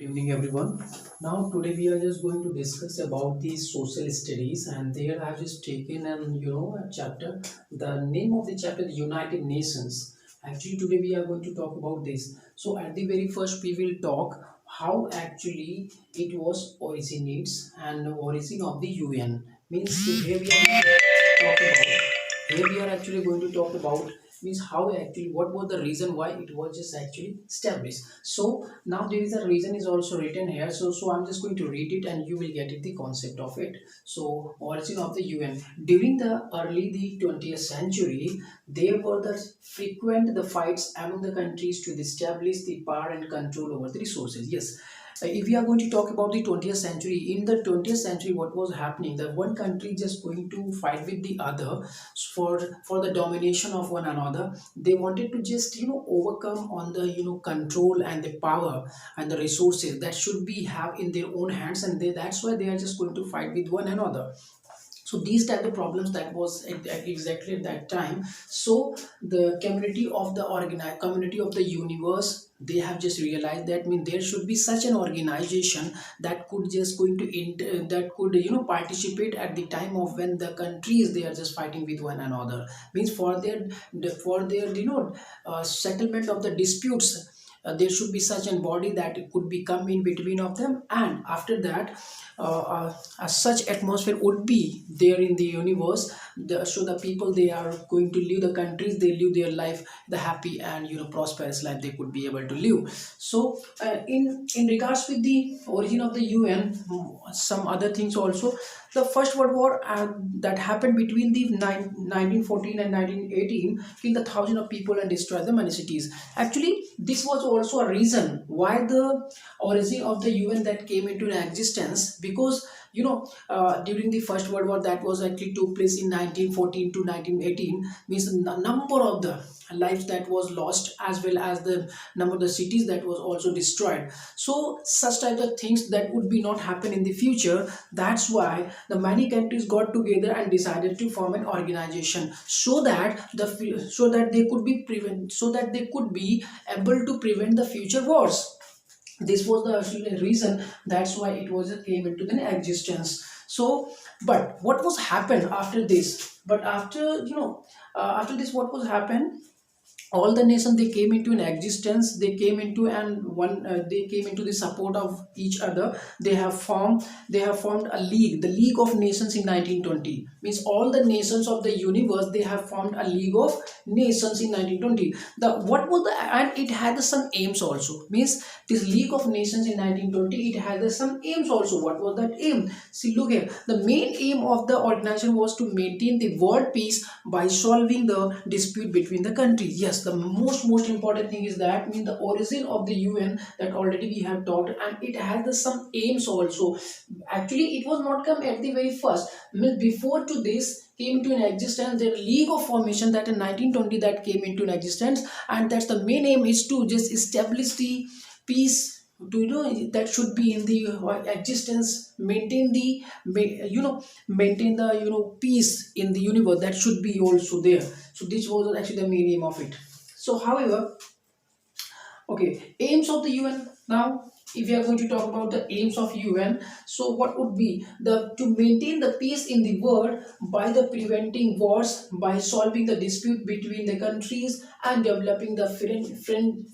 Good evening, everyone. Now, today we are just going to discuss about the social studies, and there I've just taken a chapter. The name of the chapter, the United Nations. Actually, today we are going to talk about this. So, at the very first, we will talk how actually it was originates and the origin of the UN. Means here we are going to talk about. Here we are actually going to talk about means how actually what was the reason why it was just actually established. So now there is a reason is also written here, so I'm just going to read it and you will get it the concept of it. So origin of the UN. During the early the 20th century, there were the frequent the fights among the countries to establish the power and control over the resources. Yes, if we are going to talk about the 20th century, in the 20th century what was happening, the one country just going to fight with the other for the domination of one another. They wanted to just overcome on the control and the power and the resources that should be have in their own hands, and that's why they are just going to fight with one another. So these type of problems that was exactly at that time. So the community of the community of the universe, they have just realized that mean there should be such an organization that could just going to that could participate at the time of when the countries they are just fighting with one another. Means for their settlement of the disputes, there should be such a body that it could be come in between of them, and after that such atmosphere would be there in the universe. So the people they are going to live, the countries they live their life the happy and prosperous life they could be able to live. So in regards with the origin of the UN, some other things also. The first world war that happened between the 1914 and 1918 killed the thousands of people and destroyed the many cities. Actually, this was also a reason why the origin of the UN that came into existence, because during the first world war that was actually took place in 1914 to 1918, means the number of the lives that was lost as well as the number of the cities that was also destroyed. So such type of things that would be not happen in the future. That's why the many countries got together and decided to form an organization, so that so that they could be prevent so that they could be able to prevent the future wars. This was the actual reason. That's why it was came into the existence. So but what was happened after this? But after after this what was happened, all the nations they came into an existence, they came into and one they came into the support of each other. They have formed a league, the League of Nations in 1920. Means all the nations of the universe, they have formed a League of Nations in 1920. The what was the and it had some aims also. Means this League of Nations in 1920, it had some aims also. What was that aim? See, look here, the main aim of the organization was to maintain the world peace by solving the dispute between the countries. Yes, the most important thing is that mean the origin of the UN that already we have talked, and it has some aims also. Actually, it was not come at the very first. Means before to this came into an existence the League of Formation that in 1920 that came into an existence, and that's the main aim is to just establish the peace, do that should be in the existence, maintain the maintain the peace in the universe, that should be also there. So this was actually the main aim of it. So however, okay, aims of the UN. Now, if we are going to talk about the aims of UN, so what would be the to maintain the peace in the world by the preventing wars, by solving the dispute between the countries and developing the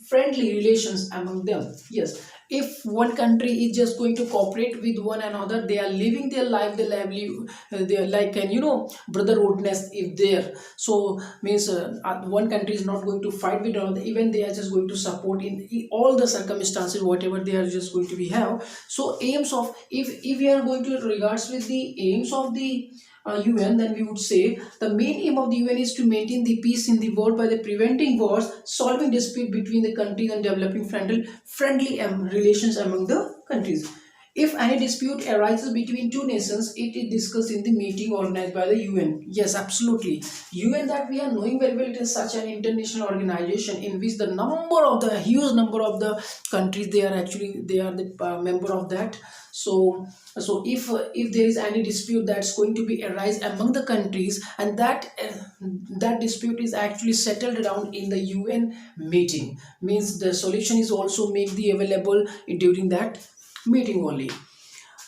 friendly relations among them. Yes, if one country is just going to cooperate with one another, they are living their life, their lively, they are like and brotherhoodness if there. So means one country is not going to fight with another, even they are just going to support in all the circumstances whatever they are just going to be have. So aims of, if we are going to regards with the aims of the UN, then we would say the main aim of the UN is to maintain the peace in the world by the preventing wars, solving dispute between the countries and developing friendly relations among the countries. If any dispute arises between two nations, it is discussed in the meeting organized by the UN. Yes, absolutely. UN, that we are knowing very well, it is such an international organization in which the huge number of the countries, they are the member of that. So if there is any dispute that's going to be arise among the countries, and that dispute is actually settled down in the UN meeting, means the solution is also made the available during that meeting only.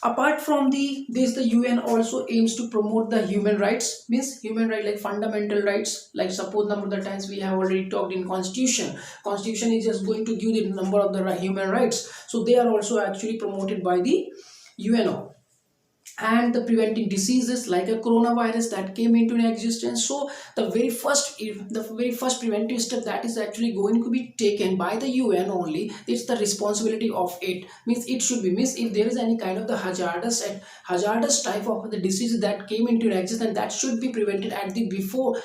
Apart from the UN also aims to promote the human rights, means human right like fundamental rights, like suppose number of the times we have already talked in constitution is just going to give the number of the human rights, so they are also actually promoted by the UNO. And the preventing diseases like a coronavirus that came into existence, so the very first preventive step that is actually going to be taken by the UN only, it's the responsibility of it, means it should be, means if there is any kind of the hazardous type of the disease that came into existence, that should be prevented at the before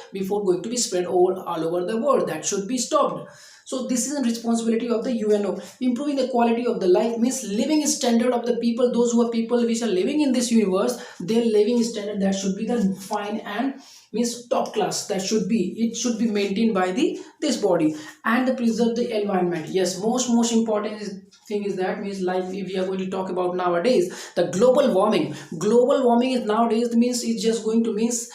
going to be spread all over the world, that should be stopped. So this is a responsibility of the UNO. Improving the quality of the life, means living standard of the people, those who are people which are living in this universe, their living standard, that should be the fine and means top class, that should be, it should be maintained by the this body. And the preserve the environment. Yes, most important thing is that, means like if we are going to talk about nowadays the global warming is nowadays, means it's just going to means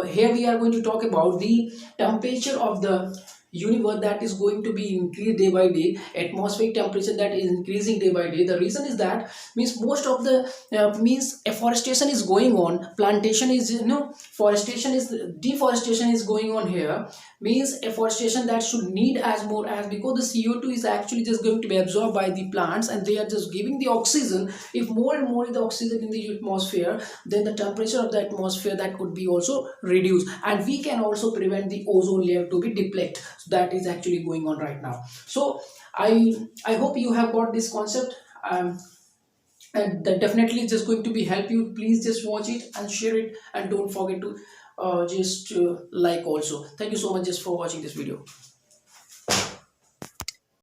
here we are going to talk about the temperature of the universe that is going to be increased day by day, atmospheric temperature that is increasing day by day. The reason is that, means most of the means afforestation is going on, plantation is, forestation is, deforestation is going on here, means afforestation that should need as more as, because the CO2 is actually just going to be absorbed by the plants and they are just giving the oxygen. If more and more is the oxygen in the atmosphere, then the temperature of the atmosphere that could be also reduced, and we can also prevent the ozone layer to be deplete. So that is actually going on right now. So I hope you have got this concept, and that definitely is just going to be help you. Please just watch it and share it, and don't forget to just like also. Thank you so much just for watching this video.